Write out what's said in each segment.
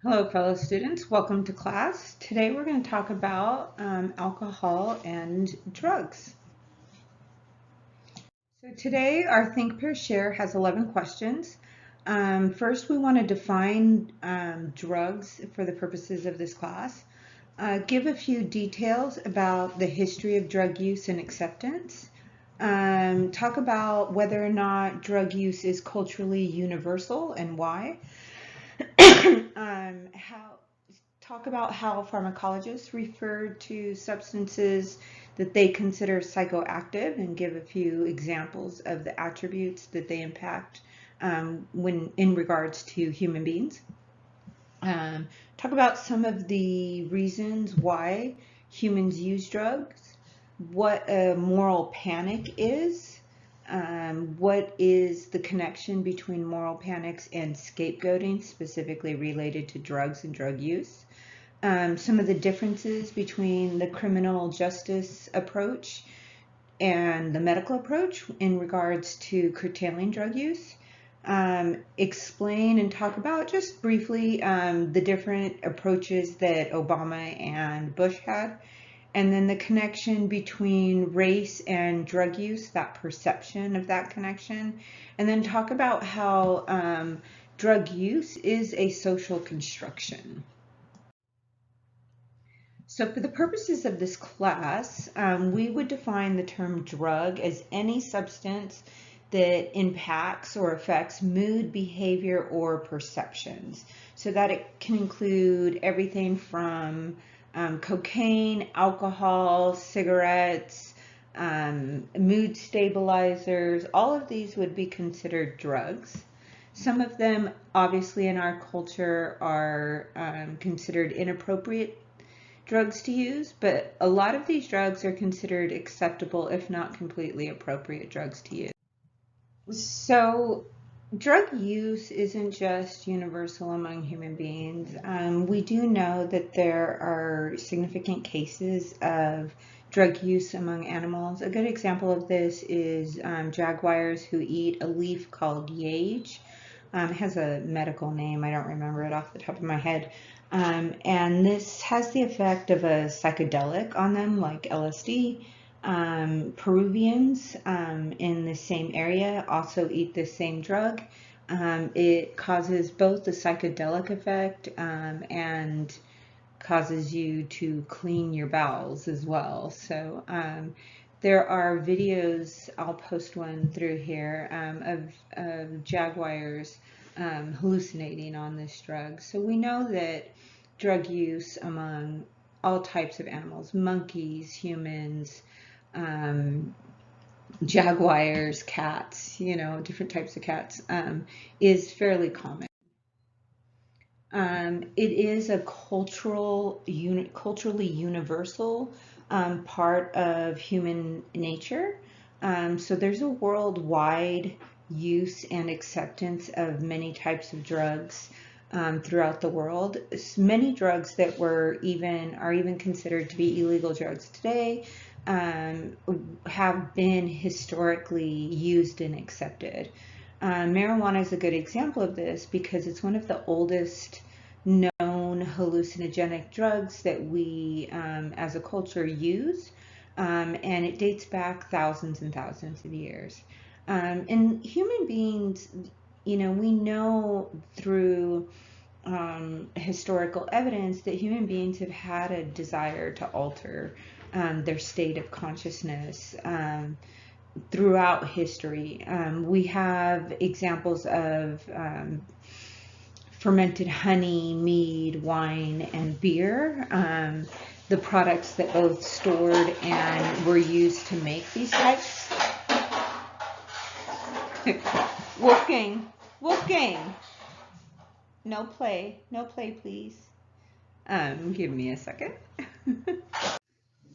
Hello, fellow students. Welcome to class. Today we're going to talk about alcohol and drugs. So today our Think, Pair, Share has 11 questions. First, we want to define drugs for the purposes of this class. Give a few details about the history of drug use and acceptance. Talk about whether or not drug use is culturally universal and why. How talk about how pharmacologists refer to substances that they consider psychoactive and give a few examples of the attributes that they impact when in regards to human beings. Talk about some of the reasons why humans use drugs, what a moral panic is, what is the connection between moral panics and scapegoating, specifically related to drugs and drug use, some of the differences between the criminal justice approach and the medical approach in regards to curtailing drug use. Explain and talk about just briefly the different approaches that Obama and Bush had, and then the connection between race and drug use, that perception of that connection, and then talk about how drug use is a social construction. So for the purposes of this class, we would define the term drug as any substance that impacts or affects mood, behavior, or perceptions. So that it can include everything from cocaine, alcohol, cigarettes, mood stabilizers. All of these would be considered drugs. Some of them, obviously, in our culture are considered inappropriate drugs to use, but a lot of these drugs are considered acceptable, if not completely appropriate drugs to use. So drug use isn't just universal among human beings. We do know that there are significant cases of drug use among animals. A good example of this is jaguars who eat a leaf called yage. It has a medical name. I don't remember it off the top of my head. And this has the effect of a psychedelic on them, like LSD. Peruvians in the same area also eat the same drug. It causes both the psychedelic effect and causes you to clean your bowels as well. So there are videos, I'll post one through here, of jaguars hallucinating on this drug. So we know that drug use among all types of animals, monkeys, humans, jaguars, cats, different types of cats, is fairly common. It is a culturally universal part of human nature. So there's a worldwide use and acceptance of many types of drugs throughout the world. Many drugs that are even considered to be illegal drugs today have been historically used and accepted. Marijuana is a good example of this because it's one of the oldest known hallucinogenic drugs that we as a culture use, and it dates back thousands and thousands of years. And human beings, we know through historical evidence that human beings have had a desire to alter their state of consciousness throughout history. We have examples of fermented honey, mead, wine, and beer, the products that both stored and were used to make these types. Wolfgang, no play, please. Give me a second.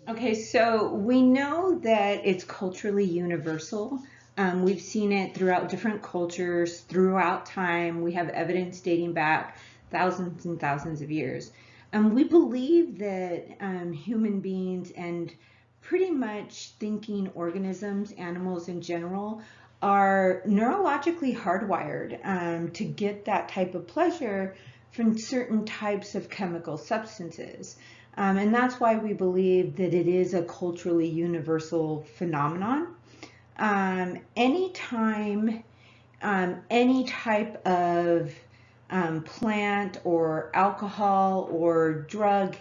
Okay, so we know that it's culturally universal. We've seen it throughout different cultures, throughout time. We have evidence dating back thousands and thousands of years. We believe that human beings and pretty much thinking organisms, animals in general, are neurologically hardwired to get that type of pleasure from certain types of chemical substances. And that's why we believe that it is a culturally universal phenomenon. Anytime any type of plant or alcohol or drug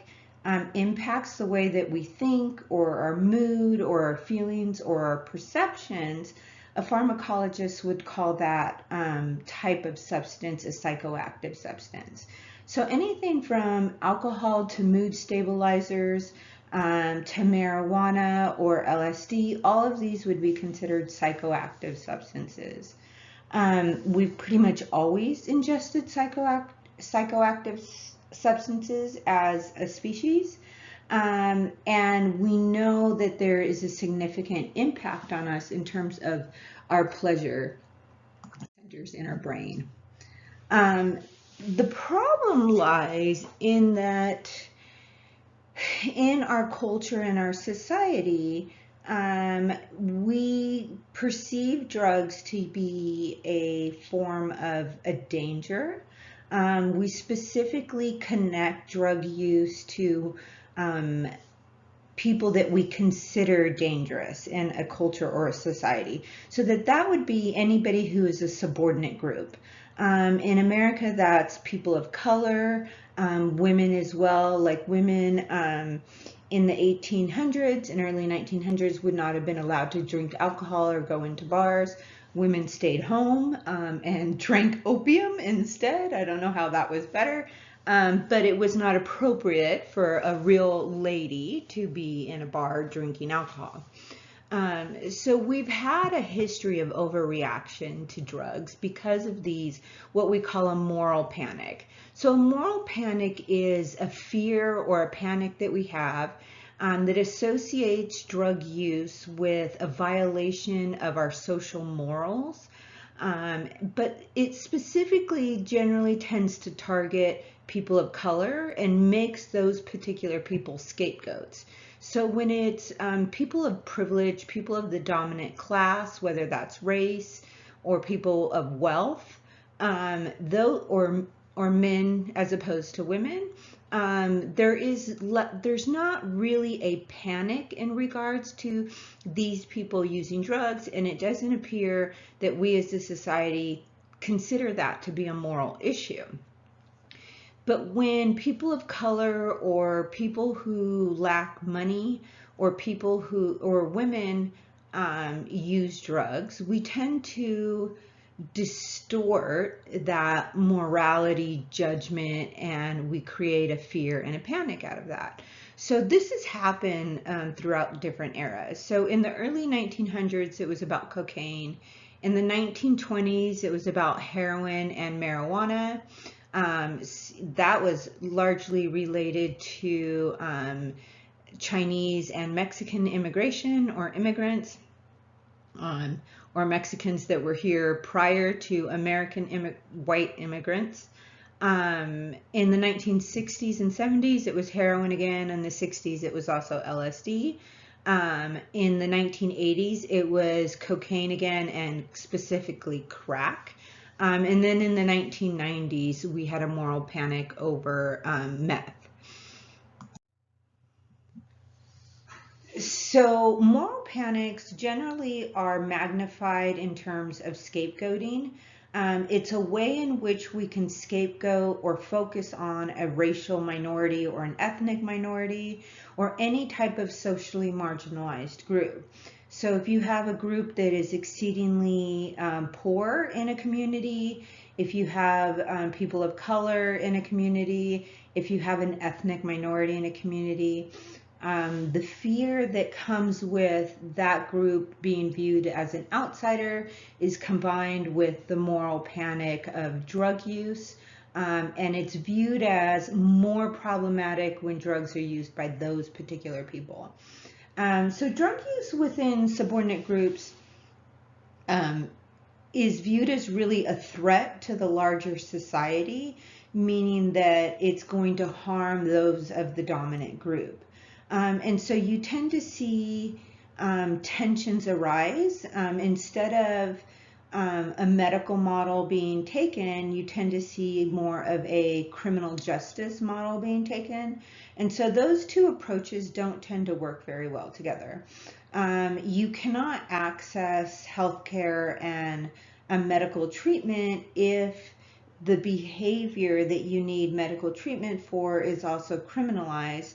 impacts the way that we think or our mood or our feelings or our perceptions, a pharmacologist would call that type of substance a psychoactive substance. So anything from alcohol to mood stabilizers to marijuana or LSD, all of these would be considered psychoactive substances. We've pretty much always ingested psychoactive substances as a species. And we know that there is a significant impact on us in terms of our pleasure centers in our brain. The problem lies in that in our culture and our society, we perceive drugs to be a form of a danger. We specifically connect drug use to people that we consider dangerous in a culture or a society. So that would be anybody who is a subordinate group. In America, that's people of color, women as well. Like women in the 1800s and early 1900s would not have been allowed to drink alcohol or go into bars. Women stayed home and drank opium instead. I don't know how that was better, but it was not appropriate for a real lady to be in a bar drinking alcohol. So we've had a history of overreaction to drugs because of these, what we call a moral panic. So a moral panic is a fear or a panic that we have that associates drug use with a violation of our social morals. But it specifically generally tends to target people of color and makes those particular people scapegoats. So when it's people of privilege, people of the dominant class, whether that's race or people of wealth, or men as opposed to women, there's not really a panic in regards to these people using drugs, and it doesn't appear that we as a society consider that to be a moral issue. But when people of color or people who lack money or women use drugs, we tend to distort that morality judgment, and we create a fear and a panic out of that. So this has happened throughout different eras. So in the early 1900s, it was about cocaine. In the 1920s, it was about heroin and marijuana. That was largely related to Chinese and Mexican immigration or immigrants, or Mexicans that were here prior to American white immigrants. In the 1960s and 70s, it was heroin again. In the 60s, it was also LSD. In the 1980s, it was cocaine again, and specifically crack. And then in the 1990s, we had a moral panic over meth. So moral panics generally are magnified in terms of scapegoating. It's a way in which we can scapegoat or focus on a racial minority or an ethnic minority or any type of socially marginalized group. So if you have a group that is exceedingly poor in a community, if you have people of color in a community, if you have an ethnic minority in a community, the fear that comes with that group being viewed as an outsider is combined with the moral panic of drug use, and it's viewed as more problematic when drugs are used by those particular people. So drug use within subordinate groups is viewed as really a threat to the larger society, meaning that it's going to harm those of the dominant group. And so you tend to see tensions arise instead of a medical model being taken, you tend to see more of a criminal justice model being taken. And so those two approaches don't tend to work very well together. You cannot access healthcare and a medical treatment if the behavior that you need medical treatment for is also criminalized.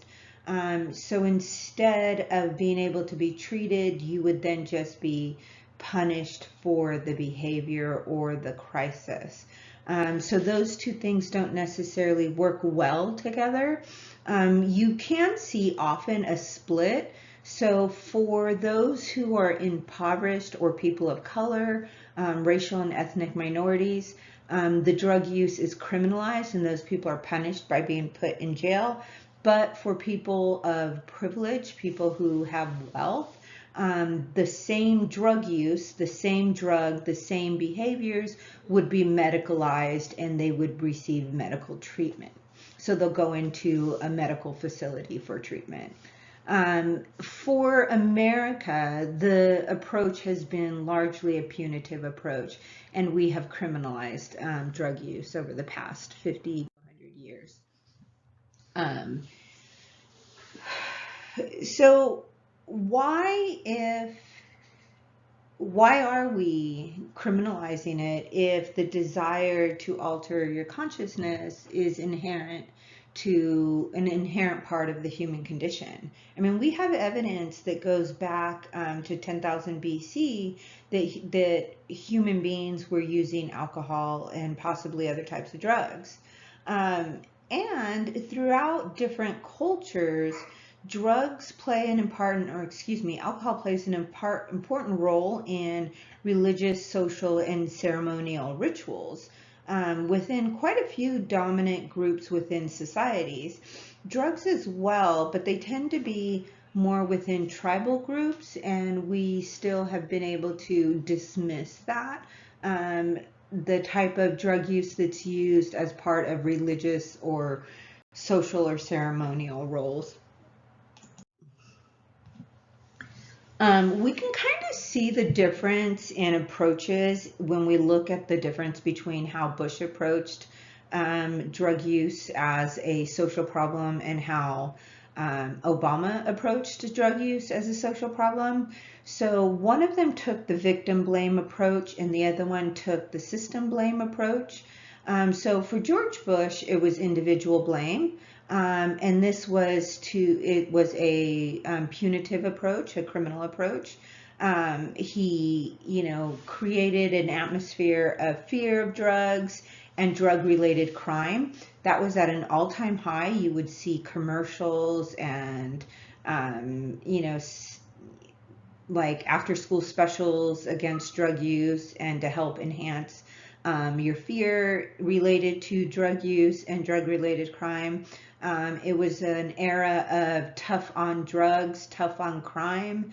So instead of being able to be treated, you would then just be punished for the behavior or the crisis. So those two things don't necessarily work well together. You can see often a split. So for those who are impoverished or people of color, racial and ethnic minorities, the drug use is criminalized and those people are punished by being put in jail. But for people of privilege, people who have wealth, the same drug use, the same drug, the same behaviors would be medicalized and they would receive medical treatment. So they'll go into a medical facility for treatment. For America, the approach has been largely a punitive approach, and we have criminalized drug use over the past 50 to 100 years. So why are we criminalizing it if the desire to alter your consciousness is inherent to an inherent part of the human condition? I mean, we have evidence that goes back to 10,000 BC that human beings were using alcohol and possibly other types of drugs. And throughout different cultures, alcohol plays an important role in religious, social, and ceremonial rituals. Within quite a few dominant groups within societies, drugs as well, but they tend to be more within tribal groups, and we still have been able to dismiss that. The type of drug use that's used as part of religious or social or ceremonial roles. We can kind of see the difference in approaches when we look at the difference between how Bush approached drug use as a social problem and how Obama approached drug use as a social problem. So one of them took the victim blame approach and the other one took the system blame approach. So for George Bush, it was individual blame. And this was a punitive approach, a criminal approach. He, created an atmosphere of fear of drugs and drug-related crime. That was at an all-time high. You would see commercials and, like after-school specials against drug use and to help enhance your fear related to drug use and drug-related crime. It was an era of tough on drugs, tough on crime.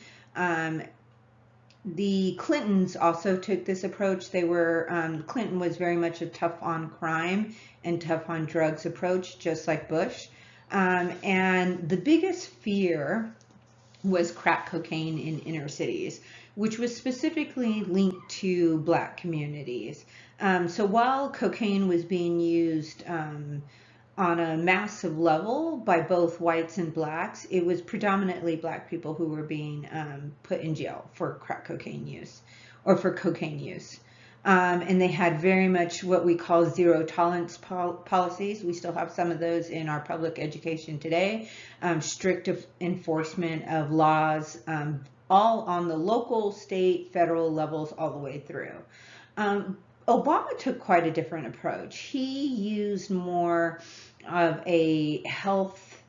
The Clintons also took this approach. Clinton was very much a tough on crime and tough on drugs approach, just like Bush. And the biggest fear was crack cocaine in inner cities, which was specifically linked to Black communities. So while cocaine was being used on a massive level by both whites and Blacks, it was predominantly Black people who were being put in jail for crack cocaine use or for cocaine use. And they had very much what we call zero tolerance policies. We still have some of those in our public education today. Strict enforcement of laws, all on the local, state, federal levels, all the way through. Obama took quite a different approach. He used more of a health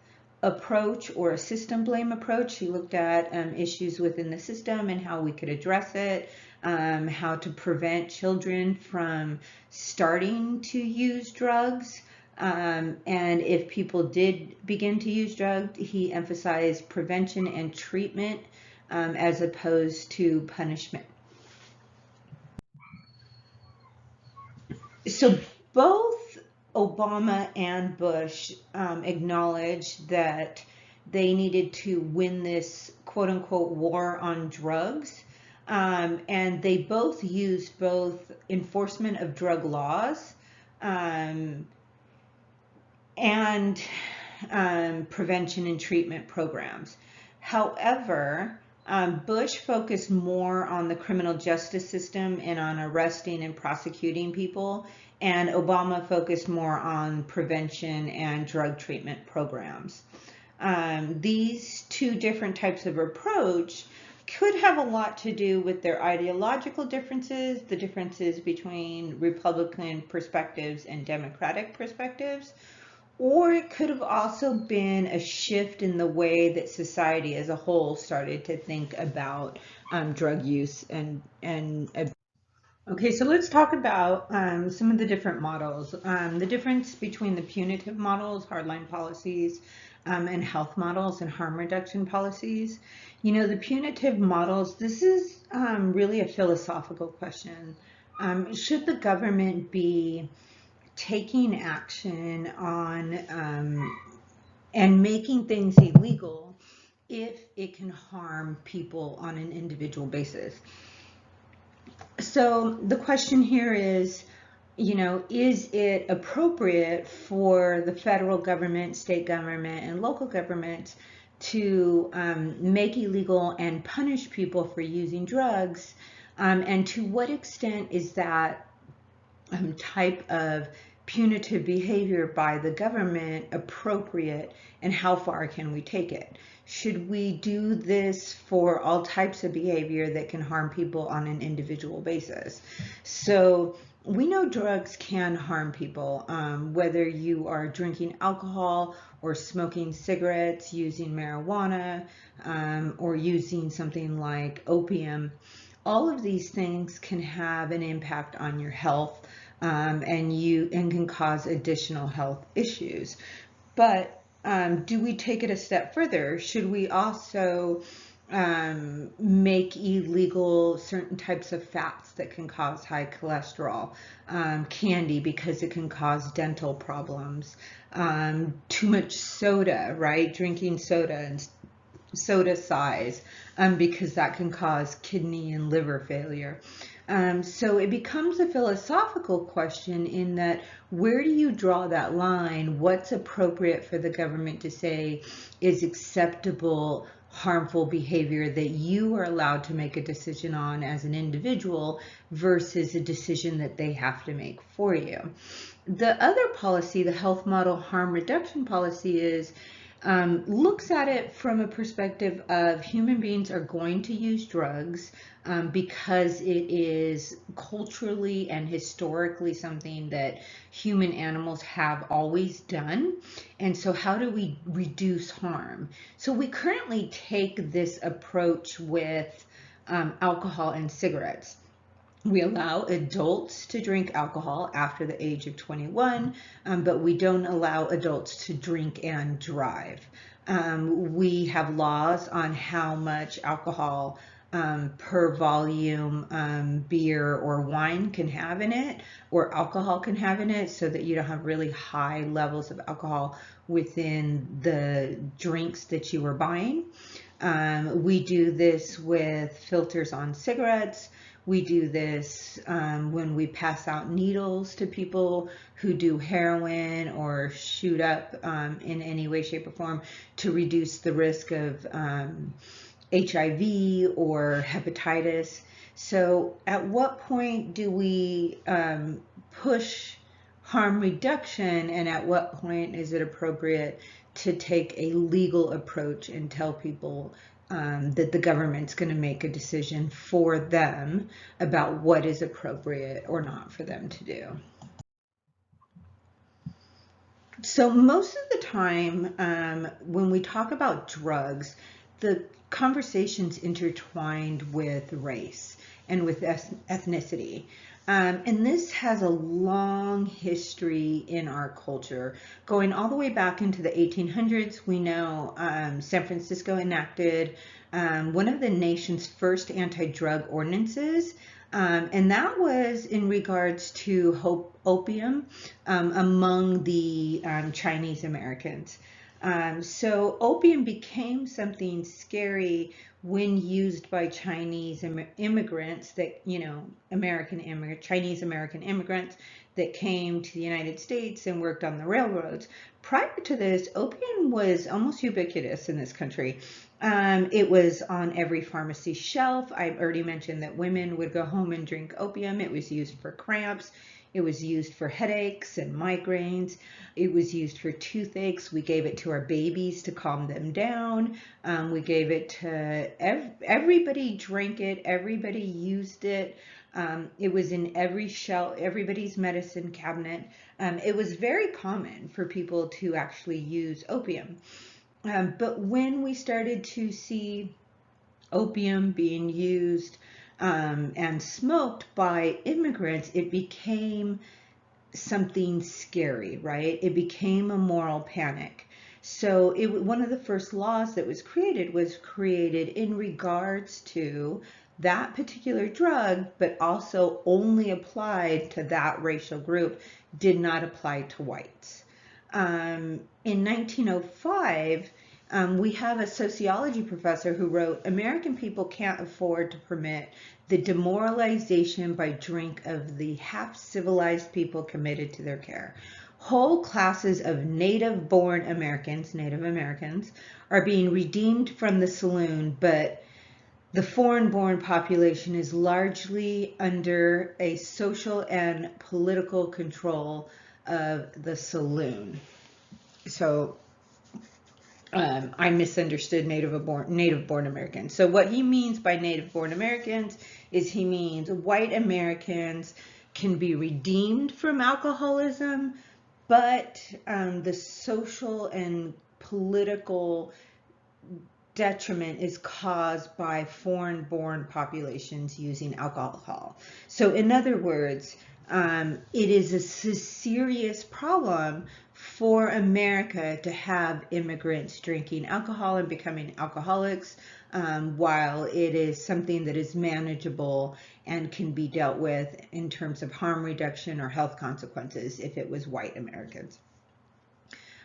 approach or a system blame approach. He looked at issues within the system and how we could address it, how to prevent children from starting to use drugs. And if people did begin to use drugs, he emphasized prevention and treatment as opposed to punishment. So both Obama and Bush acknowledged that they needed to win this quote unquote war on drugs. And they both used both enforcement of drug laws um, and prevention and treatment programs. However, Bush focused more on the criminal justice system and on arresting and prosecuting people, and Obama focused more on prevention and drug treatment programs. These two different types of approach could have a lot to do with their ideological differences, the differences between Republican perspectives and Democratic perspectives, or it could have also been a shift in the way that society as a whole started to think about drug use and okay, so let's talk about some of the different models. The difference between the punitive models, hardline policies, and health models and harm reduction policies. You know, the punitive models, this is really a philosophical question. Should the government be taking action on and making things illegal if it can harm people on an individual basis? So the question here is, you know, is it appropriate for the federal government, state government, and local government to make illegal and punish people for using drugs? And to what extent is that type of punitive behavior by the government appropriate, and how far can we take it? Should we do this for all types of behavior that can harm people on an individual basis? So we know drugs can harm people, whether you are drinking alcohol or smoking cigarettes, using marijuana, or using something like opium. All of these things can have an impact on your health, and can cause additional health issues. But do we take it a step further? Should we also make illegal certain types of fats that can cause high cholesterol, candy because it can cause dental problems, too much soda, right? Drinking soda and soda size, because that can cause kidney and liver failure. So it becomes a philosophical question in that, where do you draw that line? What's appropriate for the government to say is acceptable harmful behavior that you are allowed to make a decision on as an individual versus a decision that they have to make for you? The other policy, the health model harm reduction policy, is looks at it from a perspective of human beings are going to use drugs because it is culturally and historically something that human animals have always done. And so how do we reduce harm? So we currently take this approach with alcohol and cigarettes. We allow adults to drink alcohol after the age of 21, but we don't allow adults to drink and drive. We have laws on how much alcohol per volume beer or wine can have in it, or alcohol can have in it, so that you don't have really high levels of alcohol within the drinks that you are buying. We do this with filters on cigarettes. We do this when we pass out needles to people who do heroin or shoot up in any way, shape, or form to reduce the risk of HIV or hepatitis. So at what point do we push harm reduction, and at what point is it appropriate to take a legal approach and tell people that the government's going to make a decision for them about what is appropriate or not for them to do? So most of the time when we talk about drugs, the conversation's intertwined with race and with ethnicity. And this has a long history in our culture. Going all the way back into the 1800s, we know San Francisco enacted one of the nation's first anti-drug ordinances, and that was in regards to opium among the Chinese Americans. So opium became something scary when used by Chinese immigrants that, Chinese American immigrants that came to the United States and worked on the railroads. Prior to this, opium was almost ubiquitous in this country. It was on every pharmacy shelf. I already mentioned that women would go home and drink opium. It was used for cramps. It was used for headaches and migraines. It was used for toothaches. We gave it to our babies to calm them down. We gave it to everybody drank it. Everybody used it. It was in every shelf, everybody's medicine cabinet. It was very common for people to actually use opium. But when we started to see opium being used and smoked by immigrants, it became something scary, right? It became a moral panic. So one of the first laws that was created in regards to that particular drug, but also only applied to that racial group, did not apply to whites. In 1905, we have a sociology professor who wrote, "American people can't afford to permit the demoralization by drink of the half-civilized people committed to their care. Whole classes of native-born Americans, Native Americans, are being redeemed from the saloon, but the foreign-born population is largely under a social and political control of the saloon." So I misunderstood native-born Americans. So what he means by native-born Americans is he means white Americans can be redeemed from alcoholism, but the social and political detriment is caused by foreign-born populations using alcohol. So in other words, it is a serious problem for America to have immigrants drinking alcohol and becoming alcoholics, while it is something that is manageable and can be dealt with in terms of harm reduction or health consequences if it was white Americans.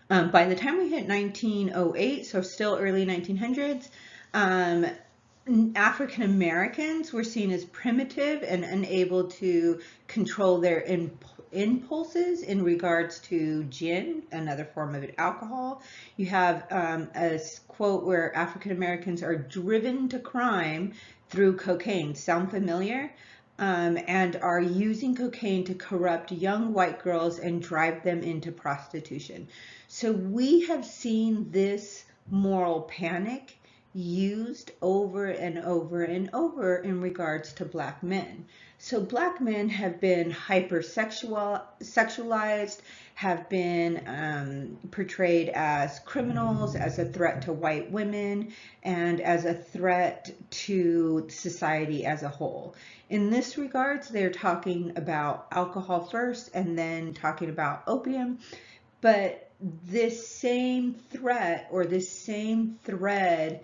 By the time we hit 1908, so still early 1900s, African Americans were seen as primitive and unable to control their impulses in regards to gin, another form of alcohol. You have a quote where African Americans are driven to crime through cocaine. Sound familiar? And are using cocaine to corrupt young white girls and drive them into prostitution. So we have seen this moral panic used over and over and over in regards to black men. So black men have been hypersexualized, have been portrayed as criminals, as a threat to white women, and as a threat to society as a whole. In this regards, they're talking about alcohol first and then talking about opium, but this same threat or this same thread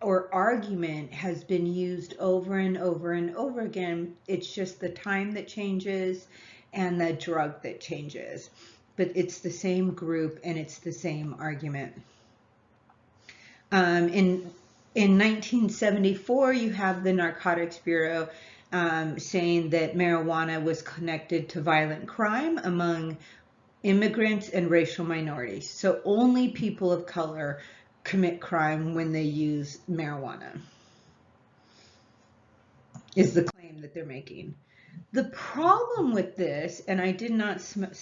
or argument has been used over and over and over again. It's just the time that changes and the drug that changes, but it's the same group and it's the same argument. In 1974, you have the Narcotics Bureau saying that marijuana was connected to violent crime among immigrants and racial minorities. So only people of color commit crime when they use marijuana, is the claim that they're making. The problem with this, and I did not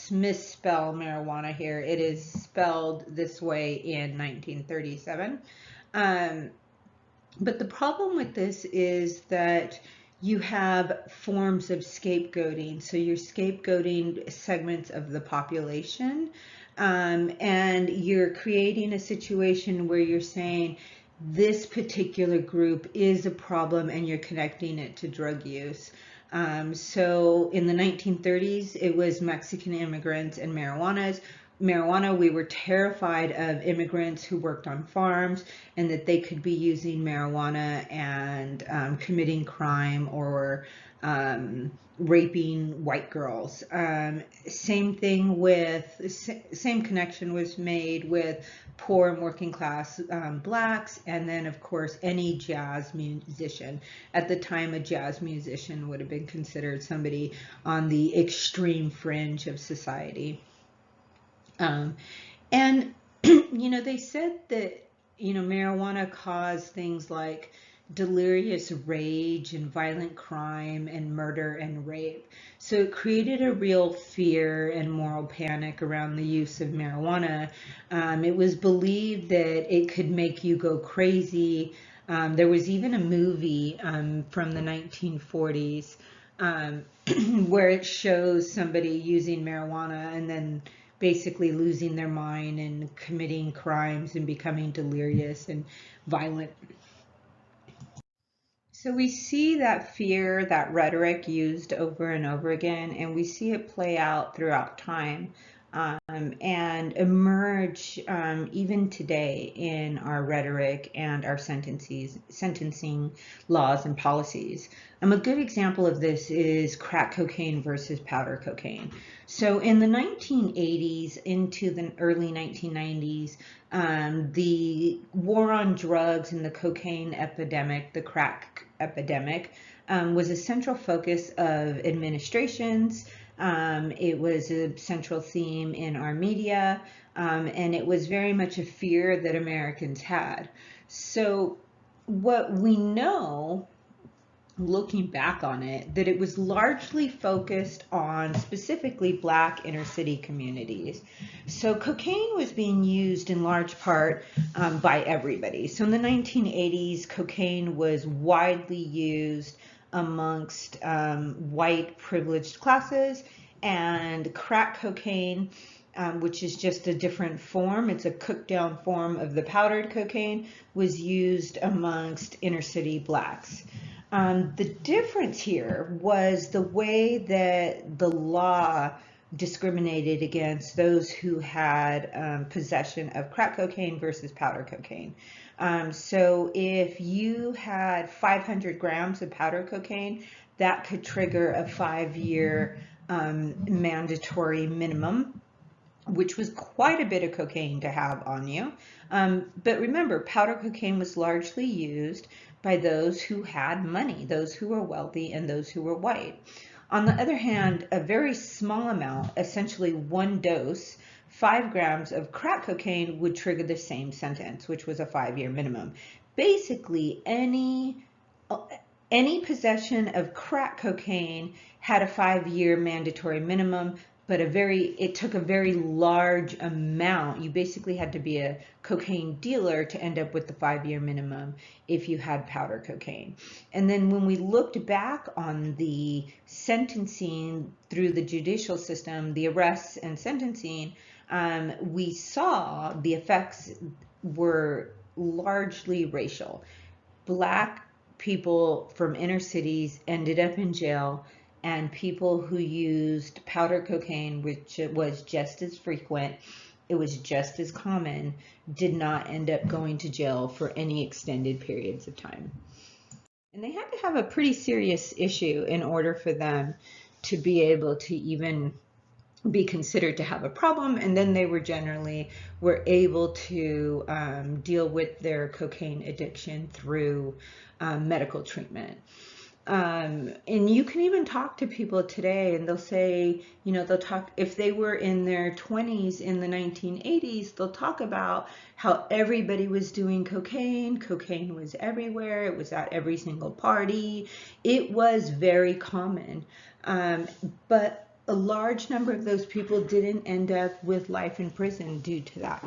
misspell marijuana here, it is spelled this way in 1937. But the problem with this is that you have forms of scapegoating. So you're scapegoating segments of the population, and you're creating a situation where you're saying this particular group is a problem and you're connecting it to drug use. So in the 1930s, it was Mexican immigrants and marijuanas. marijuana, we were terrified of immigrants who worked on farms and that they could be using marijuana and committing crime or raping white girls. Same thing with, same connection was made with poor and working class blacks, and then of course any jazz musician. At the time, a jazz musician would have been considered somebody on the extreme fringe of society. And they said that marijuana caused things like delirious rage and violent crime and murder and rape. So it created a real fear and moral panic around the use of marijuana. It was believed that it could make you go crazy. There was even a movie from the 1940s where it shows somebody using marijuana and then basically losing their mind and committing crimes and becoming delirious and violent. So we see that fear, that rhetoric used over and over again, and we see it play out throughout time and emerge even today in our rhetoric and our sentencing laws and policies. A good example of this is crack cocaine versus powder cocaine. So in the 1980s into the early 1990s, the war on drugs and the cocaine epidemic, the crack epidemic, was a central focus of administrations. It was a central theme in our media, and it was very much a fear that Americans had. So what we know, looking back on it, that it was largely focused on specifically Black inner city communities. So cocaine was being used in large part by everybody. So in the 1980s, cocaine was widely used amongst white privileged classes, and crack cocaine, which is just a different form, it's a cooked down form of the powdered cocaine, was used amongst inner city Blacks. The difference here was the way that the law discriminated against those who had possession of crack cocaine versus powder cocaine. So if you had 500 grams of powder cocaine, that could trigger a 5-year mandatory minimum, which was quite a bit of cocaine to have on you. But remember, powder cocaine was largely used by those who had money, those who were wealthy, and those who were white. On the other hand, a very small amount, essentially one dose, 5 grams of crack cocaine would trigger the same sentence, which was a 5-year minimum. Basically, any possession of crack cocaine had a 5-year mandatory minimum, but it took a very large amount. You basically had to be a cocaine dealer to end up with the 5-year minimum if you had powder cocaine. And then when we looked back on the sentencing through the judicial system, the arrests and sentencing, we saw the effects were largely racial. Black people from inner cities ended up in jail, and people who used powder cocaine, which was just as frequent, it was just as common, did not end up going to jail for any extended periods of time. And they had to have a pretty serious issue in order for them to be able to even be considered to have a problem, and then they were able to deal with their cocaine addiction through medical treatment. And you can even talk to people today and they'll say, they'll talk, if they were in their 20s in the 1980s, they'll talk about how everybody was doing cocaine. Cocaine was everywhere. It was at every single party. It was very common. But a large number of those people didn't end up with life in prison due to that.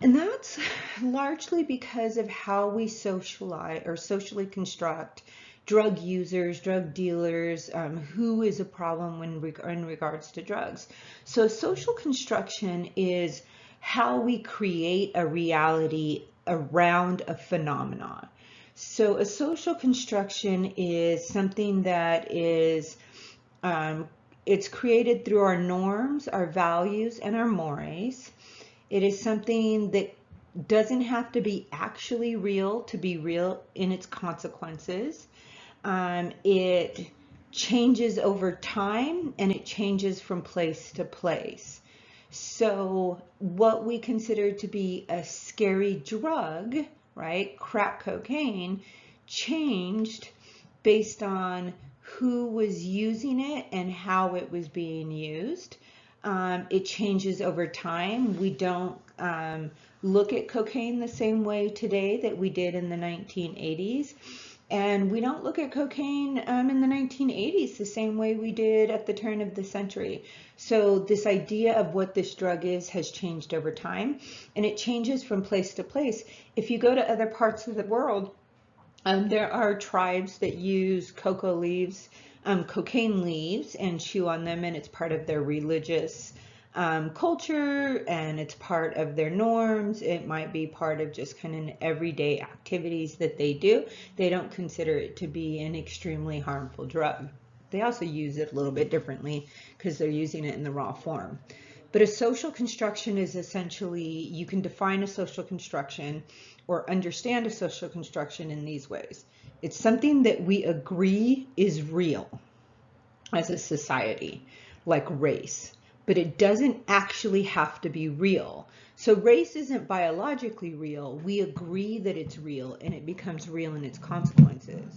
And that's largely because of how we socialize or socially construct drug users, drug dealers, who is a problem in regards to drugs. So social construction is how we create a reality around a phenomenon. So a social construction is something that is It's created through our norms, our values, and our mores. It is something that doesn't have to be actually real to be real in its consequences. It changes over time, and it changes from place to place. So what we consider to be a scary drug, right, crack cocaine, changed based on who was using it and how it was being used. It changes over time. We don't look at cocaine the same way today that we did in the 1980s. And we don't look at cocaine in the 1980s the same way we did at the turn of the century. So this idea of what this drug is has changed over time, and it changes from place to place. If you go to other parts of the world, there are tribes that use cocoa leaves, cocaine leaves, and chew on them, and it's part of their religious culture, and it's part of their norms. It might be part of just kind of everyday activities that they do. They don't consider it to be an extremely harmful drug. They also use it a little bit differently because they're using it in the raw form. But a social construction is essentially, you can define a social construction or understand a social construction in these ways. It's something that we agree is real as a society, like race, but it doesn't actually have to be real. So race isn't biologically real. We agree that it's real, and it becomes real in its consequences.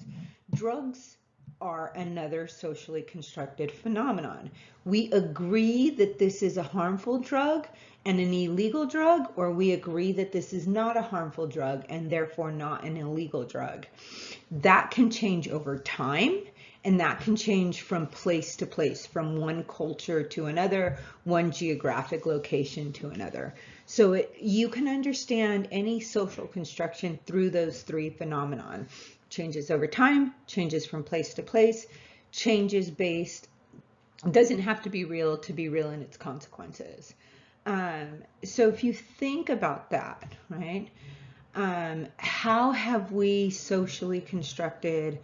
Drugs are another socially constructed phenomenon. We agree that this is a harmful drug and an illegal drug, or we agree that this is not a harmful drug and therefore not an illegal drug. That can change over time, and that can change from place to place, from one culture to another, one geographic location to another. So you can understand any social construction through those three phenomenon. Changes over time, changes from place to place, changes based, doesn't have to be real in its consequences. So if you think about that, right, how have we socially constructed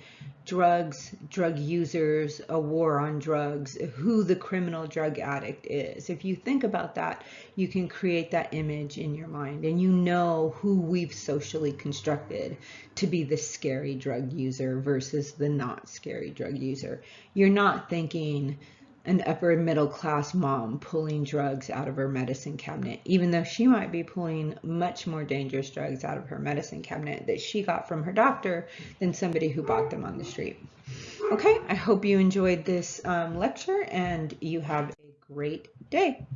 drugs, drug users, a war on drugs, who the criminal drug addict is? If you think about that, you can create that image in your mind, and you know who we've socially constructed to be the scary drug user versus the not scary drug user. You're not thinking an upper middle class mom pulling drugs out of her medicine cabinet, even though she might be pulling much more dangerous drugs out of her medicine cabinet that she got from her doctor than somebody who bought them on the street. Okay, I hope you enjoyed this lecture, and you have a great day.